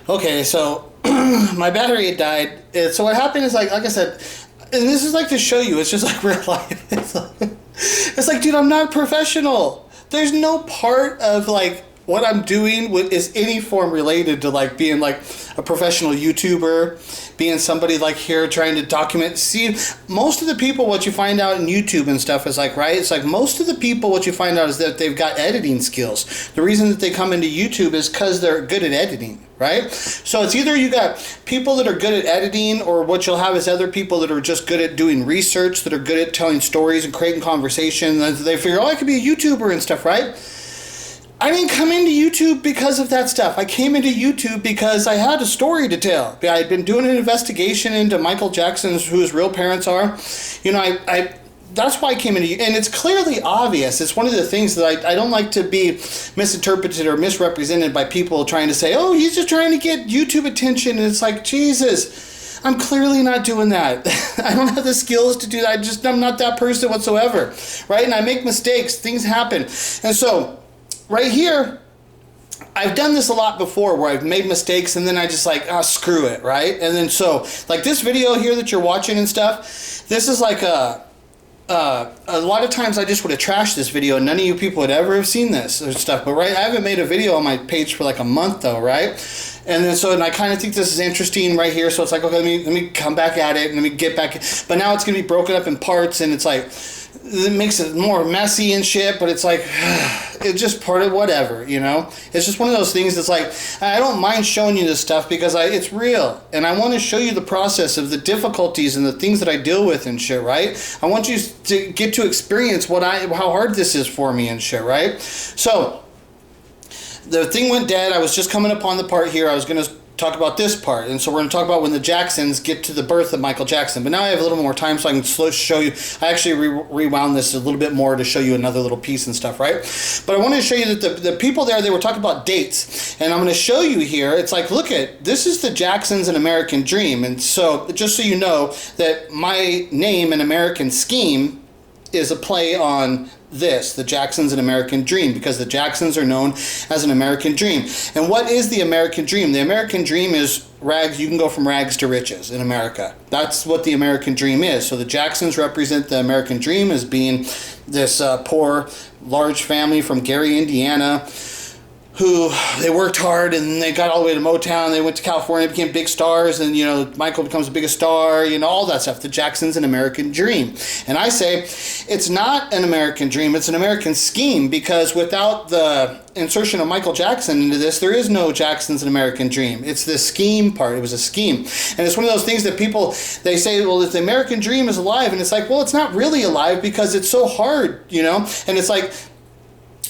Okay, so my battery had died. So what happened is like I said, and this is like to show you, it's just like real life. It's like, dude, I'm not professional. There's no part of like what I'm doing is any form related to like being like a professional YouTuber, being somebody like here trying to document. See, most of the people, what you find out in YouTube and stuff is like, right? It's like most of the people, what you find out is that they've got editing skills. The reason that they come into YouTube is because they're good at editing. Right? So it's either you got people that are good at editing, or what you'll have is other people that are just good at doing research, that are good at telling stories and creating conversation. They figure, oh, I could be a YouTuber and stuff, right? I didn't come into YouTube because of that stuff. I came into YouTube because I had a story to tell. I had been doing an investigation into Michael Jackson's, who his real parents are. You know, I that's why I came into, and it's clearly obvious. It's one of the things that I don't like to be misinterpreted or misrepresented by people trying to say, oh, he's just trying to get YouTube attention. And it's like, Jesus, I'm clearly not doing that. I don't have the skills to do that. I'm not that person whatsoever, right? And I make mistakes. Things happen. And so right here, I've done this a lot before where I've made mistakes and then I just like, screw it, right? And then so like this video here that you're watching and stuff, this is like a lot of times I just would have trashed this video and none of you people would ever have seen this or stuff. But right, I haven't made a video on my page for like a month though, right? And then so, and I kind of think this is interesting right here. So it's like, okay, let me come back at it and let me get back. But now it's going to be broken up in parts and it's like, it makes it more messy and shit, but it's like, it's just part of whatever, you know? It's just one of those things that's like, I don't mind showing you this stuff because it's real. And I want to show you the process of the difficulties and the things that I deal with and shit, right? I want you to get to experience how hard this is for me and shit, right? So, the thing went dead. I was just coming upon the part here. I was going to talk about this part, and so we're going to talk about when the Jacksons get to the birth of Michael Jackson. But now I have a little more time, so I can show you. I actually rewound this a little bit more to show you another little piece and stuff, right? But I wanted to show you that the people there, they were talking about dates, and I'm going to show you here. It's like, look at this is the Jacksons, an American Dream, and so just so you know that my name, An American Scheme, is a play on this, the Jacksons, an American Dream, because the Jacksons are known as an American dream. And what is the American dream? The American dream is rags. You can go from rags to riches in America. That's what the American dream is. So the Jacksons represent the American dream as being this poor, large family from Gary, Indiana, who they worked hard and they got all the way to Motown. They went to California, became big stars, and you know Michael becomes the biggest star. You know all that stuff. The Jacksons, an American dream, and I say it's not an American dream. It's an American scheme, because without the insertion of Michael Jackson into this, there is no Jacksons, an American Dream. It's the scheme part. It was a scheme, and it's one of those things that people, they say, well, if the American dream is alive, and it's like, well, it's not really alive because it's so hard, you know, and it's like.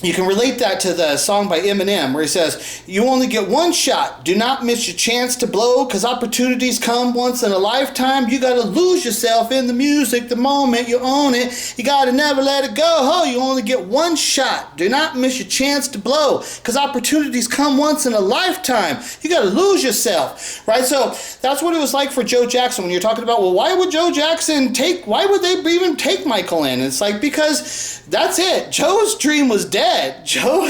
You can relate that to the song by Eminem where he says, you only get one shot. Do not miss your chance to blow, because opportunities come once in a lifetime. You got to lose yourself in the music the moment you own it. You got to never let it go. Oh, you only get one shot. Do not miss your chance to blow, because opportunities come once in a lifetime. You got to lose yourself, right? So that's what it was like for Joe Jackson when you're talking about, well, why would Joe Jackson why would they even take Michael in? It's like, because that's it. Joe's dream was dead. Joe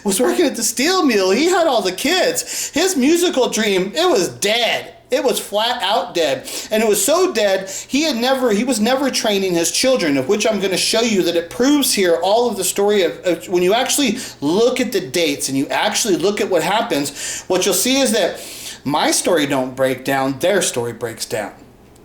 was working at the steel mill. He had all the kids. His musical dream, it was dead. It was flat out dead. And it was so dead, he was never training his children, of which I'm going to show you that it proves here all of the story of when you actually look at the dates and you actually look at what happens, what you'll see is that my story don't break down, their story breaks down.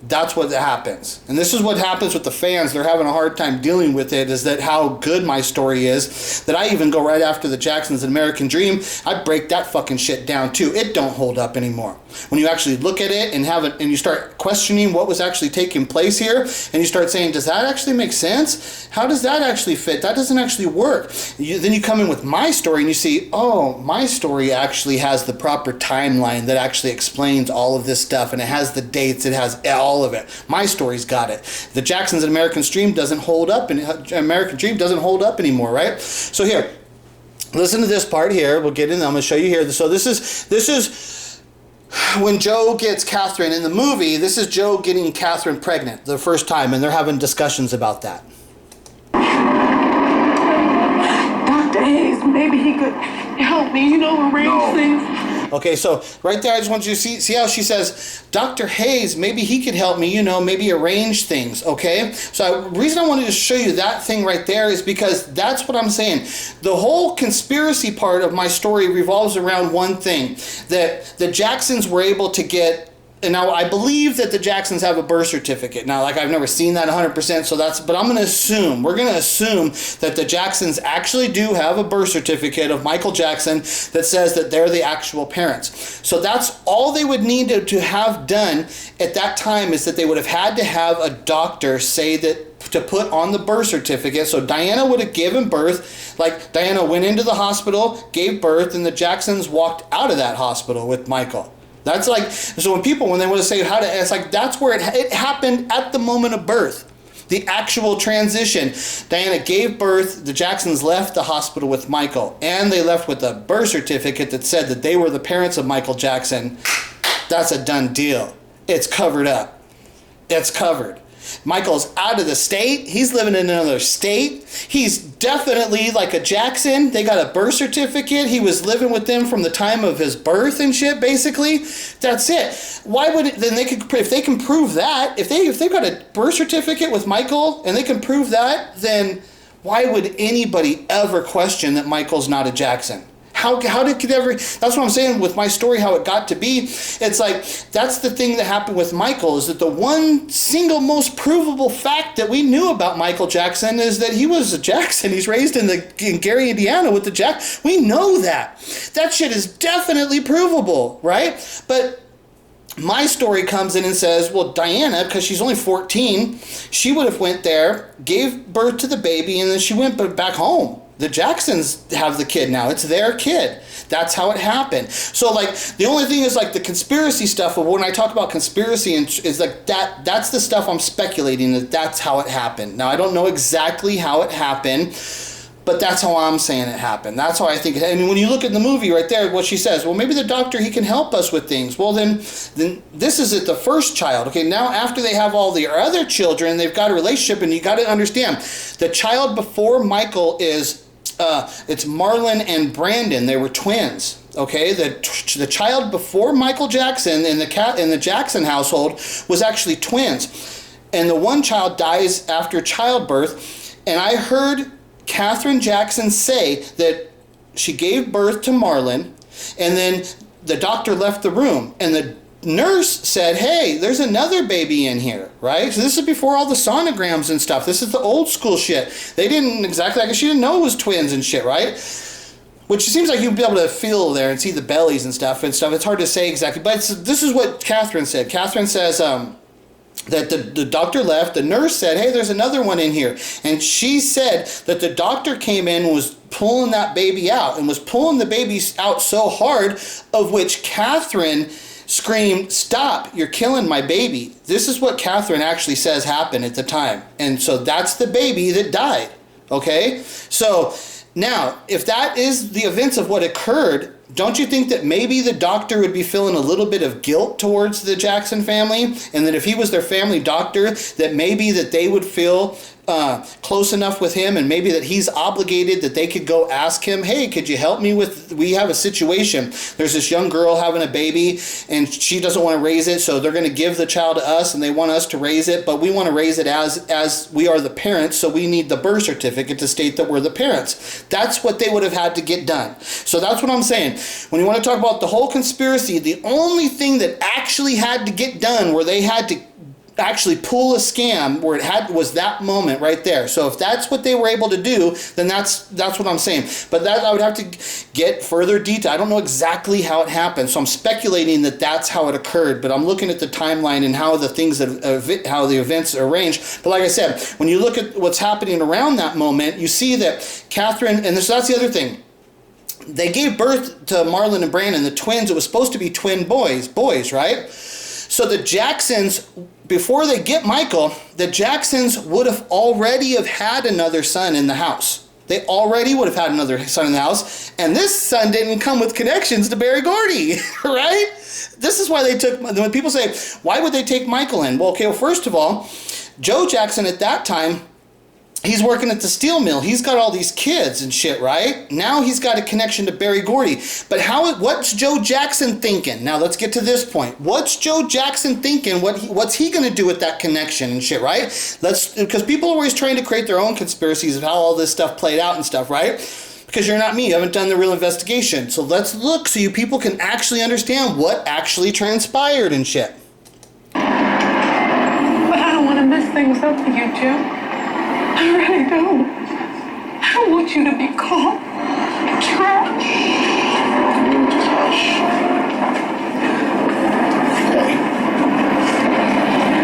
That's what happens. And this is what happens with the fans. They're having a hard time dealing with it, is that how good my story is, that I even go right after the Jacksons, An American Dream. I break that fucking shit down too. It don't hold up anymore. When you actually look at it and have it, and you start questioning what was actually taking place here, and you start saying, does that actually make sense? How does that actually fit? That doesn't actually work. Then you come in with my story and you see, oh, my story actually has the proper timeline that actually explains all of this stuff, and it has the dates, it has all of it. My story's got it. The Jacksons, An American Dream doesn't hold up, and American Dream doesn't hold up anymore, right? So here, listen to this part here. We'll get in. I'm going to show you here. So this is when Joe gets Catherine in the movie. This is Joe getting Catherine pregnant the first time, and they're having discussions about that. Dr. Hayes, maybe he could help me, arrange things. Okay, so right there, I just want you to see how she says, Dr. Hayes, maybe he could help me, maybe arrange things, okay? So the reason I wanted to show you that thing right there is because that's what I'm saying. The whole conspiracy part of my story revolves around one thing, that the Jacksons were able to get. And now I believe that the Jacksons have a birth certificate. Now, like, I've never seen that 100%, but I'm going to assume, we're going to assume that the Jacksons actually do have a birth certificate of Michael Jackson that says that they're the actual parents. So that's all they would need to have done at that time, is that they would have had to have a doctor say that, to put on the birth certificate. So Diana would have given birth, like Diana went into the hospital, gave birth, and the Jacksons walked out of that hospital with Michael. That's like, so when they want to say how to, it's like, that's where it happened at the moment of birth. The actual transition. Diana gave birth, the Jacksons left the hospital with Michael, and they left with a birth certificate that said that they were the parents of Michael Jackson. That's a done deal. It's covered up. It's covered. Michael's out of the state. He's living in another state. He's definitely like a Jackson. They got a birth certificate. He was living with them from the time of his birth and shit, basically. That's it. Why would it, then they could, if they can prove that, if they've got a birth certificate with Michael and they can prove that, then why would anybody ever question that Michael's not a Jackson? How did it ever, that's what I'm saying with my story, how it got to be. It's like, that's the thing that happened with Michael, is that the one single most provable fact that we knew about Michael Jackson is that he was a Jackson. He's raised in Gary, Indiana with the Jack. We know that. That shit is definitely provable, right? But my story comes in and says, well, Diana, because she's only 14, she would have went there, gave birth to the baby, and then she went back home. The Jacksons have the kid now. It's their kid. That's how it happened. So, like, the only thing is, like, the conspiracy stuff, of when I talk about conspiracy, and is like that's the stuff I'm speculating that that's how it happened. Now, I don't know exactly how it happened, but that's how I'm saying it happened. That's how I think it. And when you look at the movie right there, what she says, well, maybe the doctor, he can help us with things. Well, then this is it, the first child. Okay, now after they have all their other children, they've got a relationship, and you got to understand, the child before Michael is, it's Marlon and Brandon. They were twins. Okay, the child before Michael Jackson in the Jackson household was actually twins, and the one child dies after childbirth. And I heard Catherine Jackson say that she gave birth to Marlon, and then the doctor left the room, and the nurse said, hey, there's another baby in here, right? So this is before all the sonograms and stuff. This is the old school shit. They didn't exactly, I guess she didn't know it was twins and shit, right? Which seems like you'd be able to feel there and see the bellies and stuff. It's hard to say exactly, but this is what Catherine said. Catherine says, that the doctor left, the nurse said, hey, there's another one in here. And she said that the doctor came in and was pulling that baby out, and was pulling the baby out so hard, of which Catherine screamed, stop, you're killing my baby. This is what Catherine actually says happened at the time. And so that's the baby that died. Okay? So now, if that is the events of what occurred, don't you think that maybe the doctor would be feeling a little bit of guilt towards the Jackson family? And that if he was their family doctor, that maybe that they would feel close enough with him, and maybe that he's obligated, that they could go ask him, hey, could you help me with, we have a situation. There's this young girl having a baby, and she doesn't want to raise it, so they're going to give the child to us, and they want us to raise it, but we want to raise it as we are the parents, so we need the birth certificate to state that we're the parents. That's what they would have had to get done. So that's what I'm saying. When you want to talk about the whole conspiracy, the only thing that actually had to get done, where they had to actually pull a scam, where was that moment right there. So if that's what they were able to do, then that's what I'm saying. But that I would have to get further detail. I don't know exactly how it happened, so I'm speculating that that's how it occurred. But I'm looking at the timeline and how the things that how the events are arranged. But like I said, when you look at what's happening around that moment, you see that Catherine, and that's the other thing. They gave birth to Marlon and Brandon, the twins. It was supposed to be twin boys, right? So the Jacksons, before they get Michael, the Jacksons would have already have had another son in the house. They already would have had another son in the house. And this son didn't come with connections to Berry Gordy, right? This is why they took, when people say, why would they take Michael in? Well, okay, well, first of all, Joe Jackson at that time, he's working at the steel mill. He's got all these kids and shit, right? Now he's got a connection to Berry Gordy. But what's Joe Jackson thinking? Now let's get to this point. What's Joe Jackson thinking? What's he going to do with that connection and shit, right? Because people are always trying to create their own conspiracies of how all this stuff played out and stuff, right? Because you're not me. You haven't done the real investigation. So let's look so you people can actually understand what actually transpired and shit. But I don't want to mess things up for you, Jim. I really don't. I don't want you to be caught and trapped. Just hush. Okay.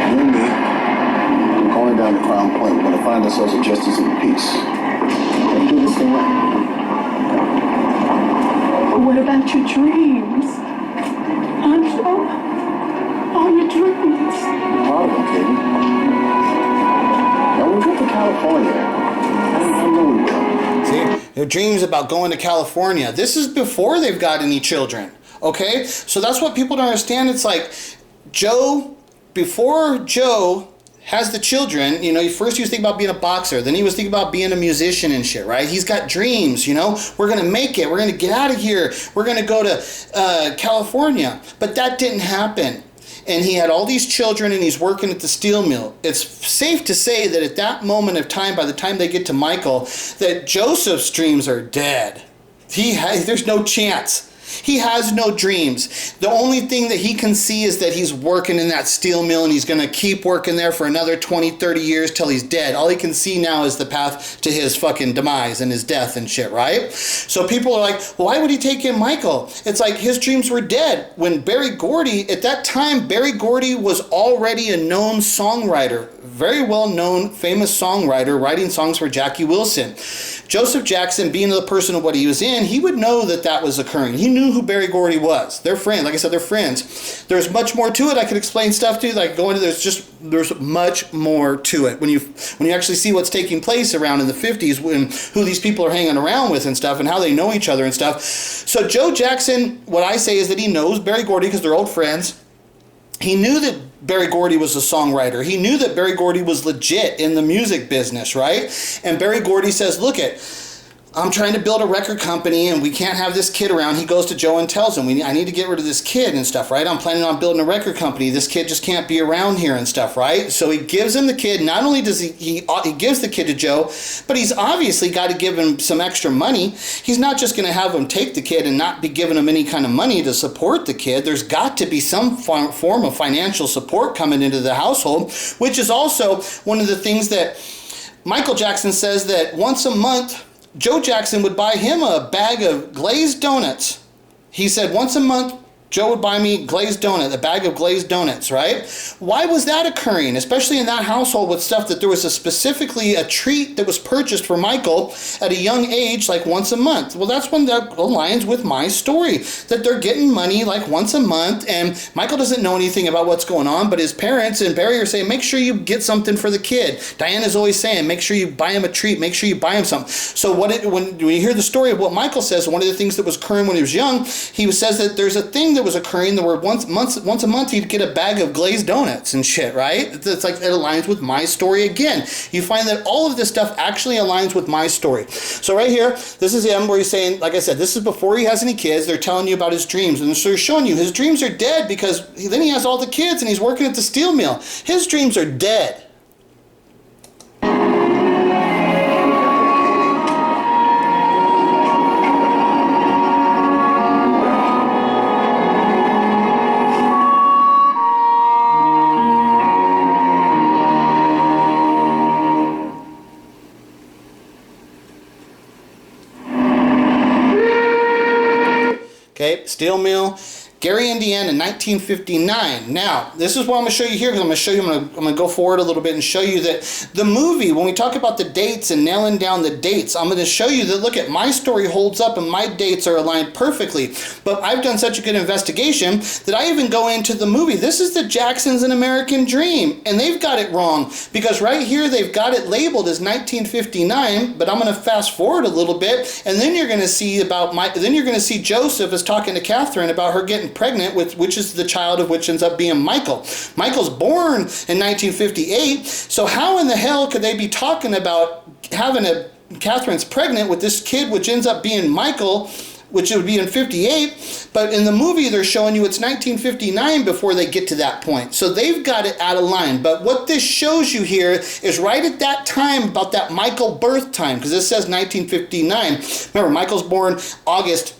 You and me, we're going down to Crown Point. We're going to find ourselves a justice of the peace. And do this thing right. But what about your dreams? Anjo? All your dreams. Part of them, Katie. Now, we'll get to California. I know we will. See, their dreams about going to California. This is before they've got any children. Okay? So that's what people don't understand. It's like before Joe has the children, you know, first he was thinking about being a boxer, then he was thinking about being a musician and shit, right? He's got dreams, you know, we're going to make it, we're going to get out of here, we're going to go to California. But that didn't happen. And he had all these children and he's working at the steel mill. It's safe to say that at that moment of time, by the time they get to Michael, that Joseph's dreams are dead. There's no chance. He has no dreams. The only thing that he can see is that he's working in that steel mill and he's going to keep working there for another 20, 30 years till he's dead. All he can see now is the path to his fucking demise and his death and shit, right? So people are like, well, why would he take in Michael? It's like his dreams were dead. When Berry Gordy, at that time, Berry Gordy was already a known songwriter. Very well-known, famous songwriter, writing songs for Jackie Wilson. Joseph Jackson, being the person of what he was in, he would know that that was occurring. He knew who Berry Gordy was. They're friends. Like I said, they're friends. There's much more to it. I could explain stuff to you. Like go into there's much more to it. When you actually see what's taking place around in the 50s, who these people are hanging around with and stuff, and how they know each other and stuff. So Joe Jackson, what I say is that he knows Berry Gordy because they're old friends. He knew that Berry Gordy was a songwriter. He knew that Berry Gordy was legit in the music business, right? And Berry Gordy says, look I'm trying to build a record company and we can't have this kid around. He goes to Joe and tells him, I need to get rid of this kid and stuff, right? I'm planning on building a record company. This kid just can't be around here and stuff, right? So he gives him the kid. Not only does he gives the kid to Joe, but he's obviously got to give him some extra money. He's not just going to have him take the kid and not be giving him any kind of money to support the kid. There's got to be some form of financial support coming into the household, which is also one of the things that Michael Jackson says that once a month, Joe Jackson would buy him a bag of glazed donuts. He said once a month, Joe would buy me a bag of glazed donuts, right? Why was that occurring? Especially in that household with stuff that there was specifically a treat that was purchased for Michael at a young age, like once a month. Well, that's when that aligns with my story, that they're getting money like once a month, and Michael doesn't know anything about what's going on, but his parents and Barry are saying, make sure you get something for the kid. Diana's always saying, make sure you buy him a treat, make sure you buy him something. So when you hear the story of what Michael says, one of the things that was occurring when he was young, he says that there's a thing that was occurring that where once a month he'd get a bag of glazed donuts and shit, right? It's like it aligns with my story again. You find that all of this stuff actually aligns with my story. So right here, this is him where he's saying, like I said, this is before he has any kids. They're telling you about his dreams, and so they're showing you his dreams are dead because then he has all the kids and he's working at the steel mill. His dreams are dead. Okay, steel mill, Gary, Indiana, 1959. Now, this is what I'm going to show you here, because I'm going to go forward a little bit and show you that the movie, when we talk about the dates and nailing down the dates, I'm going to show you that, look at, my story holds up and my dates are aligned perfectly. But I've done such a good investigation that I even go into the movie. This is the Jacksons' An American Dream, and they've got it wrong, because right here they've got it labeled as 1959, but I'm going to fast forward a little bit, and then you're going to see Joseph is talking to Catherine about her getting getting pregnant with, which is the child of which ends up being Michael. Michael's born in 1958, so how in the hell could they be talking about having Catherine's pregnant with this kid, which ends up being Michael, which it would be in 58, but in the movie they're showing you it's 1959 before they get to that point. So they've got it out of line. But what this shows you here is right at that time, about that Michael birth time, because this says 1959. Remember, Michael's born August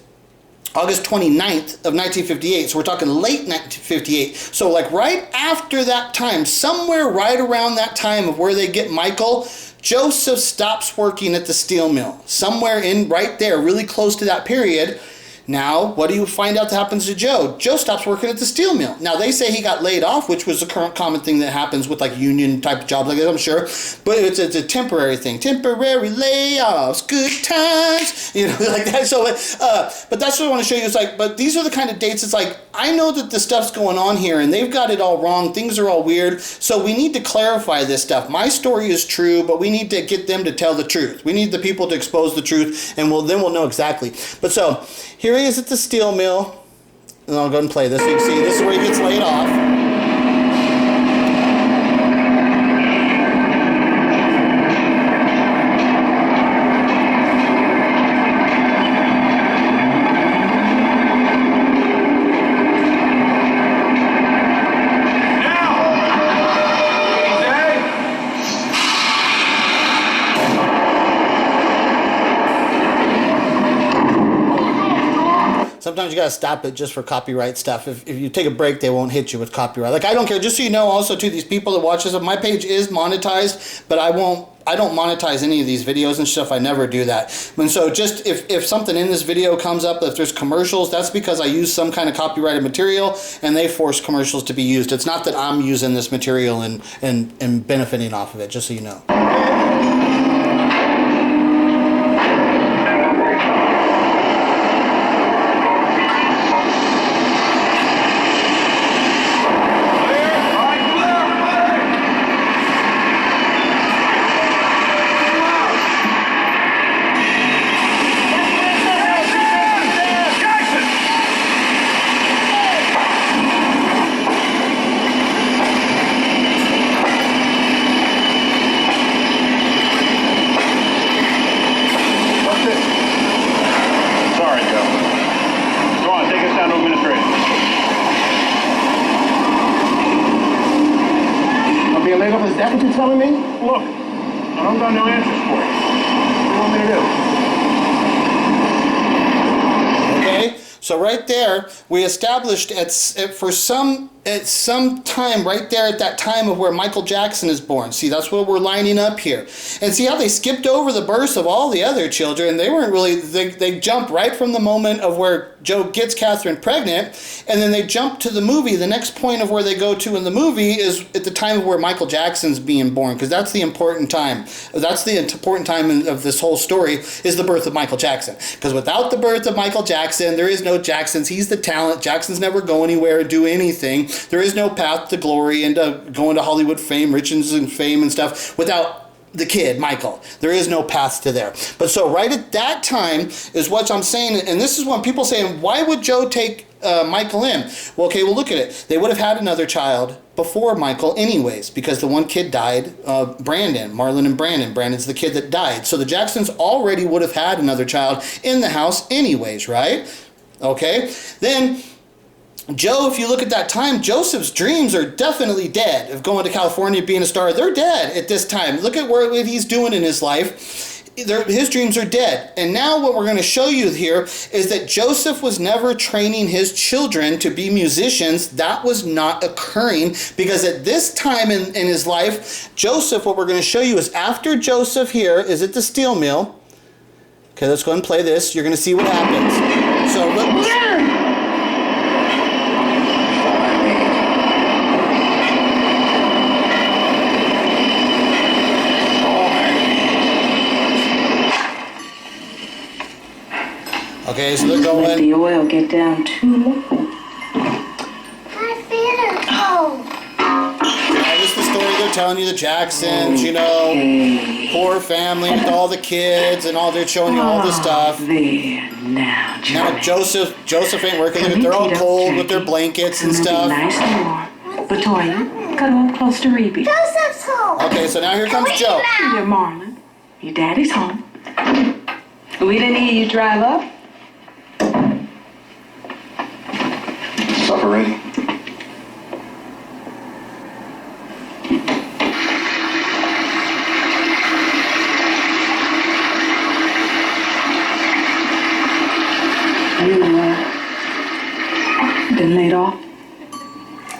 29th of 1958, so we're talking late 1958. So like right after that time, somewhere right around that time of where they get Michael, Joseph stops working at the steel mill. Somewhere in right there, really close to that period. Now, what do you find out that happens to Joe? Joe stops working at the steel mill. Now, they say he got laid off, which was a current common thing that happens with like union type jobs like that, I'm sure. But it's a temporary thing. Temporary layoffs, good times, you know, like that. So, but that's what I want to show you. It's like, but these are the kind of dates. It's like, I know that the stuff's going on here and they've got it all wrong. Things are all weird. So we need to clarify this stuff. My story is true, but we need to get them to tell the truth. We need the people to expose the truth, and then we'll know exactly. But so, here he is at the steel mill, and I'll go ahead and play this so you can see this is where he gets laid off. Sometimes you gotta stop it just for copyright stuff. If you take a break, they won't hit you with copyright. Like, I don't care. Just so you know, also to these people that watch this, my page is monetized, but I don't monetize any of these videos and stuff. I never do that. And so just if something in this video comes up, if there's commercials, that's because I use some kind of copyrighted material and they force commercials to be used. It's not that I'm using this material and benefiting off of it, just so you know. Is that what you're telling me? Look, I don't got no answers for you. What do you want me to do? Okay, so right there, we established at some time right there at that time of where Michael Jackson is born. See, that's what we're lining up here. And see how they skipped over the births of all the other children. They weren't really, they jumped right from the moment of where Joe gets Catherine pregnant, and then they jump to the movie. The next point of where they go to in the movie is at the time of where Michael Jackson's being born, because that's the important time. That's the important time of this whole story, is the birth of Michael Jackson. Because without the birth of Michael Jackson, there is no Jacksons. He's the talent. Jacksons never go anywhere or do anything. There is no path to glory and to going to Hollywood fame, riches and fame and stuff without the kid, Michael. There is no path to there. But so right at that time is what I'm saying, and this is when people saying, why would Joe take Michael in? Well, okay, well, look at it. They would have had another child before Michael anyways, because the one kid died, Brandon, Marlon and Brandon. Brandon's the kid that died. So the Jacksons already would have had another child in the house anyways, right? Okay, then Joe, if you look at that time, Joseph's dreams are definitely dead of going to California, being a star. They're dead at this time. Look at what he's doing in his life. His dreams are dead. And now what we're going to show you here is that Joseph was never training his children to be musicians. That was not occurring, because at this time in his life, Joseph, what we're going to show you is after Joseph here is at the steel mill. Okay, let's go ahead and play this. You're going to see what happens. So okay, so they're going. Let the oil get down too low. My feet are cold. That is the story they're telling you the Jacksons, you know, poor family with all the kids and all, they're showing you all this stuff. There, now, Now Joseph ain't working. They're all cold with their blankets and stuff. Nice and warm. Latoya, cuddle up close to Reby. Joseph's home. Okay, so now here comes Joe. Here, Marlon. Your daddy's home. We didn't hear you drive up. Supper ready? You been laid off?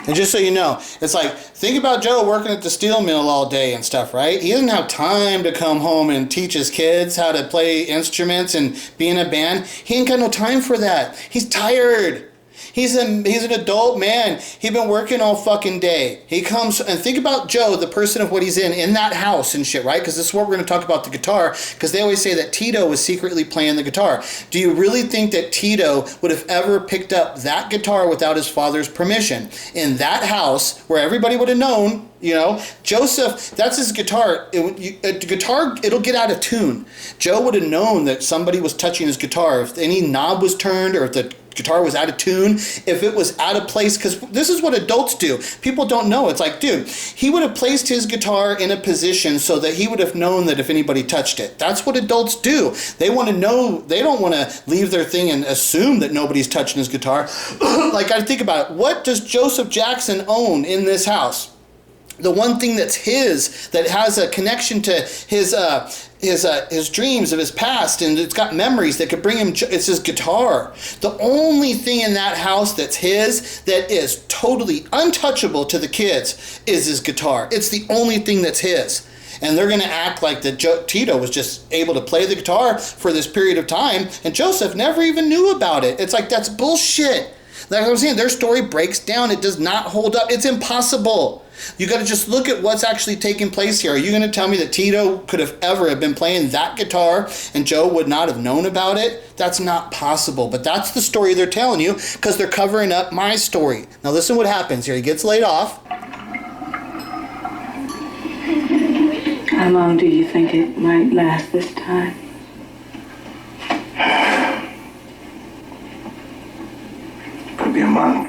And just so you know, it's like, think about Joe working at the steel mill all day and stuff, right? He doesn't have time to come home and teach his kids how to play instruments and be in a band. He ain't got no time for that. He's tired. He's an adult man. He's been working all fucking day. He comes, and think about Joe, the person of what he's in that house and shit, right? Because this is what we're going to talk about, the guitar, because they always say that Tito was secretly playing the guitar. Do you really think that Tito would have ever picked up that guitar without his father's permission? In that house, where everybody would have known, you know, Joseph, that's his guitar. A guitar, it'll get out of tune. Joe would have known that somebody was touching his guitar. If any knob was turned or if the guitar was out of tune, if it was out of place, because this is what adults do. People don't know. It's like, dude, he would have placed his guitar in a position so that he would have known that if anybody touched it. That's what adults do. They want to know. They don't want to leave their thing and assume that nobody's touching his guitar. Like, I think about it. What does Joseph Jackson own in this house? The one thing that's his, that has a connection to his dreams of his past, and it's got memories that could bring him, it's his guitar. The only thing in that house that's his, that is totally untouchable to the kids, is his guitar. It's the only thing that's his. And they're going to act like that Tito was just able to play the guitar for this period of time, and Joseph never even knew about it. It's like, that's bullshit. Like I'm saying, their story breaks down. It does not hold up. It's impossible. You got to just look at what's actually taking place here. Are you going to tell me that Tito could have ever have been playing that guitar and Joe would not have known about it? That's not possible. But that's the story they're telling you, because they're covering up my story. Now listen what happens here. He gets laid off. How long do you think it might last this time? Could be a month.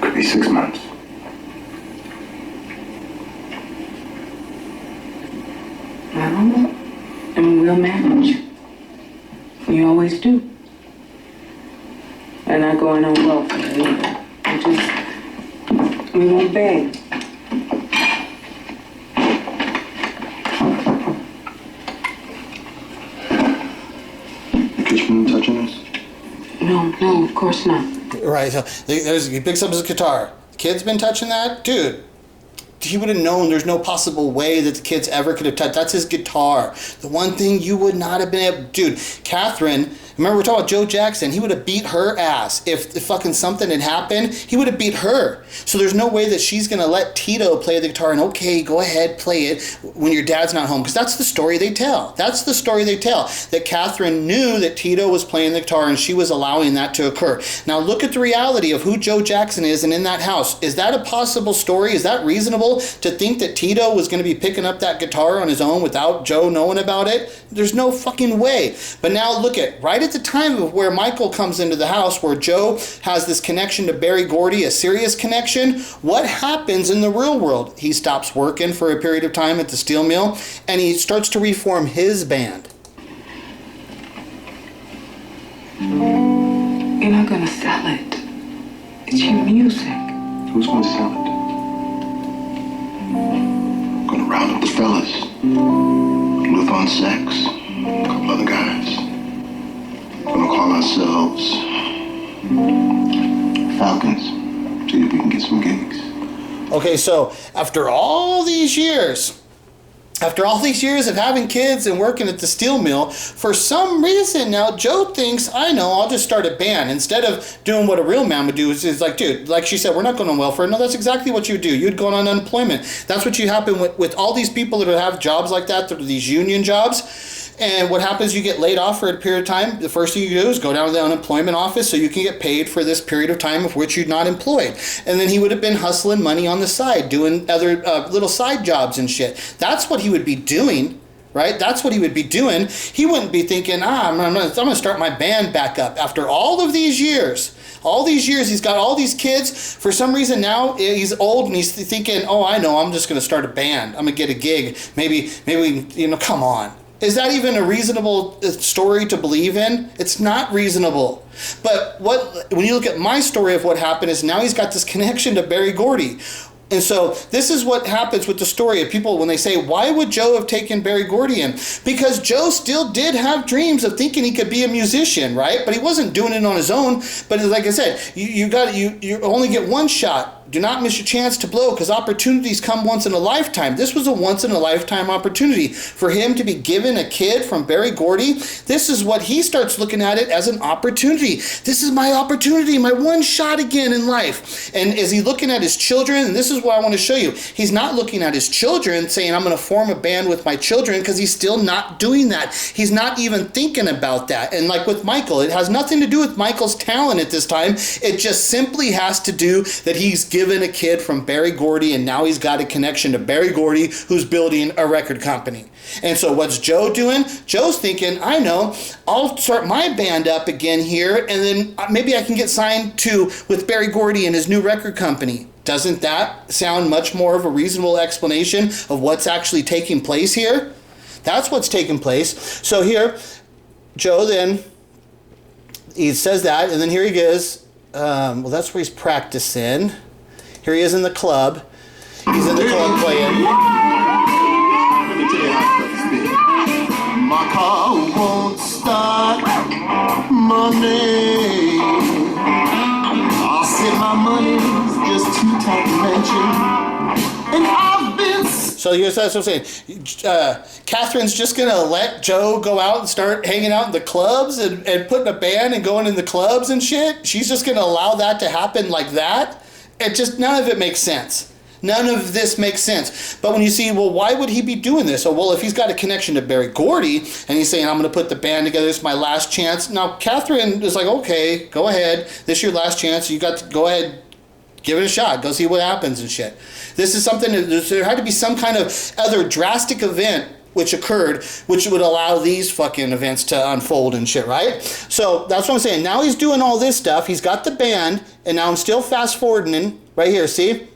Could be 6 months. Well, and we'll manage. You always do. We're not going on welfare either. We won't beg. Kitchen touching us? No, of course not. Right, so he picks up his guitar. The kid's been touching that? Dude, he would have known there's no possible way that the kids ever could have touched. That's his guitar. The one thing you would not have been able... Dude, Catherine... Remember, we're talking about Joe Jackson. He would have beat her ass. If fucking something had happened, he would have beat her. So there's no way that she's going to let Tito play the guitar and, okay, go ahead, play it when your dad's not home. Because that's the story they tell. That's the story they tell. That Catherine knew that Tito was playing the guitar and she was allowing that to occur. Now look at the reality of who Joe Jackson is and in that house. Is that a possible story? Is that reasonable to think that Tito was going to be picking up that guitar on his own without Joe knowing about it? There's no fucking way. But now look at, right at the time of where Michael comes into the house, where Joe has this connection to Barry Gordy, a serious connection, what happens in the real world? He stops working for a period of time at the steel mill, and he starts to reform his band. You're not gonna sell it. It's your music. Who's going to sell it? Gonna round up the fellas. Luthon Sex. A couple other guys. Gonna call ourselves Falcons. See if we can get some gigs. Okay, so after all these years of having kids and working at the steel mill, for some reason now Joe thinks, I know, I'll just start a band. Instead of doing what a real man would do, is like, dude, like she said, we're not going on welfare. No, that's exactly what you do. You'd go on unemployment. That's what you happen with all these people that have jobs like that are these union jobs. And what happens, you get laid off for a period of time. The first thing you do is go down to the unemployment office so you can get paid for this period of time of which you're not employed. And then he would have been hustling money on the side, doing other little side jobs and shit. That's what he would be doing, right? That's what he would be doing. He wouldn't be thinking, I'm going to start my band back up after all of these years. All these years, he's got all these kids. For some reason now, he's old and he's thinking, oh, I know, I'm just going to start a band. I'm going to get a gig. Maybe, come on. Is that even a reasonable story to believe in? It's not reasonable. But when you look at my story of what happened is now he's got this connection to Berry Gordy. And so this is what happens with the story of people when they say, why would Joe have taken Berry Gordy in? Because Joe still did have dreams of thinking he could be a musician, right? But he wasn't doing it on his own. But like I said, you only get one shot. Do not miss your chance to blow, because opportunities come once in a lifetime. This was a once in a lifetime opportunity for him to be given a kid from Berry Gordy. This is what he starts looking at it as, an opportunity. This is my opportunity, my one shot again in life. And is he looking at his children? And this is what I want to show you. He's not looking at his children saying, I'm going to form a band with my children, because he's still not doing that. He's not even thinking about that. And like with Michael, it has nothing to do with Michael's talent at this time. It just simply has to do that he's given a kid from Berry Gordy, and now he's got a connection to Berry Gordy, who's building a record company. And so what's Joe doing? Joe's thinking, I know, I'll start my band up again here, and then maybe I can get signed with Berry Gordy and his new record company. Doesn't that sound much more of a reasonable explanation of what's actually taking place here? That's what's taking place. So here, Joe then, he says that, and then here he is. That's where he's practicing. Here he is in the club. He's in the club playing. Let me tell you how to speak. My car won't start Monday. I said my money's just too tight to mention. And I've been... So here's that's what I'm saying. Catherine's just going to let Joe go out and start hanging out in the clubs and putting a band and going in the clubs and shit. She's just going to allow that to happen like that. None of it makes sense. None of this makes sense. But when you see, well, why would he be doing this? Well, if he's got a connection to Berry Gordy and he's saying, I'm going to put the band together, it's my last chance. Now, Catherine is like, okay, go ahead. This is your last chance. You got to go ahead, give it a shot. Go see what happens and shit. This is something, there had to be some kind of other drastic event which occurred, which would allow these fucking events to unfold and shit, right? So that's what I'm saying. Now he's doing all this stuff. He's got the band, and now I'm still fast forwarding right here, see?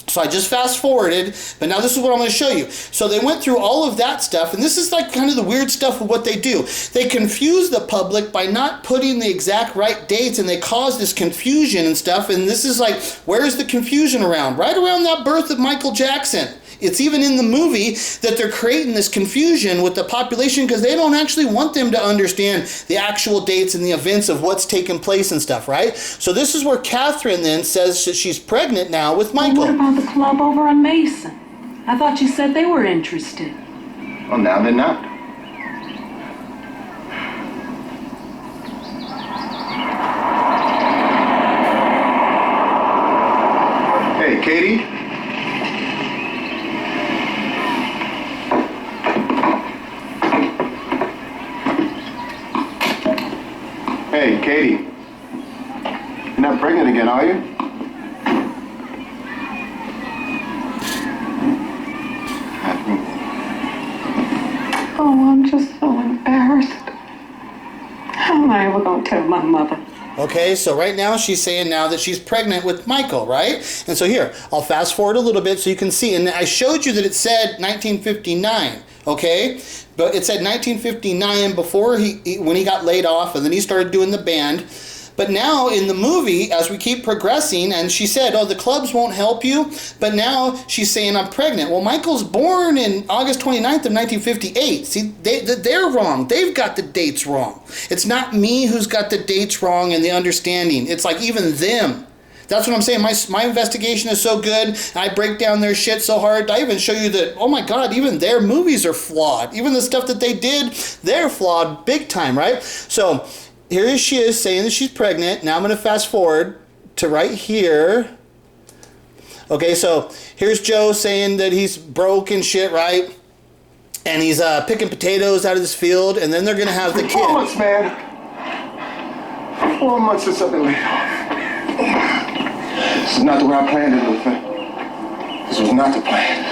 So I just fast forwarded, but now this is what I'm going to show you. So they went through all of that stuff, and this is like kind of the weird stuff of what they do. They confuse the public by not putting the exact right dates, and they cause this confusion and stuff, and this is like, where's the confusion around? Right around that birth of Michael Jackson. It's even in the movie that they're creating this confusion with the population because they don't actually want them to understand the actual dates and the events of what's taken place and stuff, right? So this is where Catherine then says that she's pregnant now with Michael. What about the club over on Mason? I thought you said they were interested. Well, now they're not. Hey, Katie? Hey, Katie. You're not pregnant again, are you? Oh, I'm just so embarrassed. How am I ever going to tell my mother? Okay, so right now she's saying now that she's pregnant with Michael, right? And so here, I'll fast forward a little bit so you can see. And I showed you that it said 1959, okay? But it said 1959 before when he got laid off, and then he started doing the band. But now in the movie, as we keep progressing, and she said, oh, the clubs won't help you, but now she's saying I'm pregnant. Well, Michael's born in August 29th of 1958. See, they're wrong. They've got the dates wrong. It's not me who's got the dates wrong and the understanding. It's like even them. That's what I'm saying. My investigation is so good. I break down their shit so hard. I even show you that, oh my God, even their movies are flawed. Even the stuff that they did, they're flawed big time, right? So here she is saying that she's pregnant. Now I'm going to fast forward to right here. Okay, so here's Joe saying that he's broke and shit, right? and he's picking potatoes out of this field, and then they're gonna have the kid. 4 months, man. 4 months since I've been laid off. This is not the way I planned it, Luther. This was not the plan.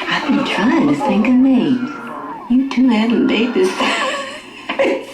I've been trying to think of names. You two handle babies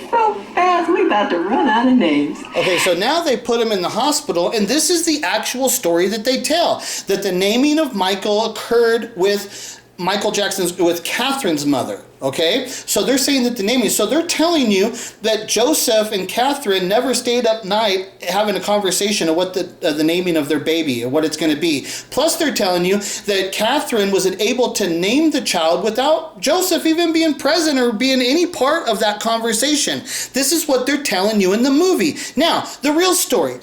so fast, we about to run out of names. Okay, so now they put him in the hospital, and this is the actual story that they tell. That the naming of Michael occurred with with Catherine's mother, okay? So they're saying that the naming, so they're telling you that Joseph and Catherine never stayed up night having a conversation of what the naming of their baby or what it's going to be. Plus they're telling you that Catherine was able to name the child without Joseph even being present or being any part of that conversation. This is what they're telling you in the movie. Now, the real story.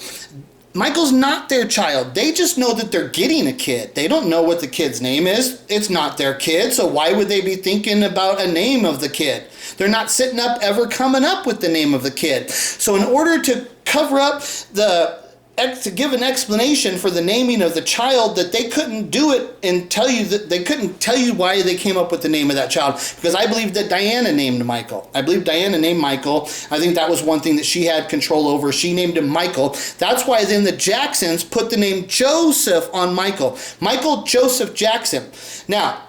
Michael's not their child. They just know that they're getting a kid. They don't know what the kid's name is. It's not their kid, so why would they be thinking about a name of the kid? They're not sitting up ever coming up with the name of the kid. So in order to cover up to give an explanation for the naming of the child, that they couldn't do it and tell you that they couldn't tell you why they came up with the name of that child, because I believe that Diana named Michael. I believe Diana named Michael. I think that was one thing that she had control over. She named him Michael. That's why then the Jacksons put the name Joseph on Michael. Michael Joseph Jackson. Now,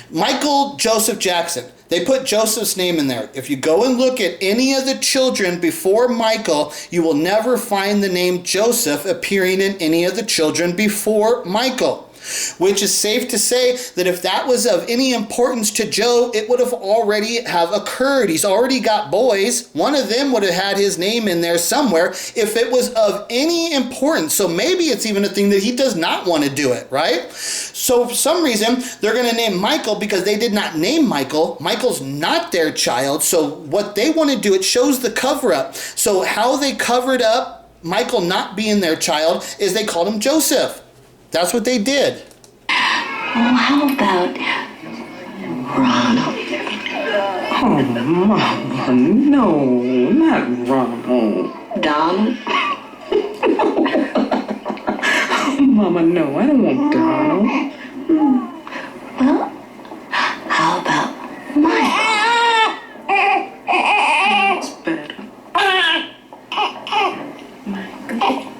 Michael Joseph Jackson. They put Joseph's name in there. If you go and look at any of the children before Michael, you will never find the name Joseph appearing in any of the children before Michael. Which is safe to say that if that was of any importance to Joe, it would have already have occurred. He's already got boys. One of them would have had his name in there somewhere if it was of any importance. So maybe it's even a thing that he does not want to do it, right? So for some reason, they're going to name Michael because they did not name Michael. Michael's not their child. So what they want to do, it shows the cover up. So how they covered up Michael not being their child is they called him Joseph. That's what they did. Oh, how about Ronald? Oh, Mama, no, not Ronald. Donald? Oh, Mama, no, I don't want Donald. Well, how about Mike? It's better. Michael.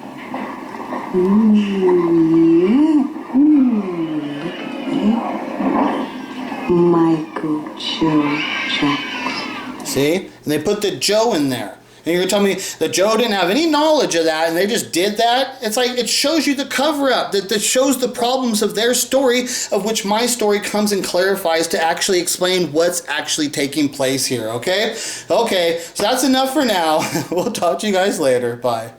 Michael Joe Jackson. See? And they put the Joe in there. And you're telling me that Joe didn't have any knowledge of that and they just did that? It's like, it shows you the cover-up. That shows the problems of their story, of which my story comes and clarifies to actually explain what's actually taking place here, okay? Okay, so that's enough for now. We'll talk to you guys later. Bye.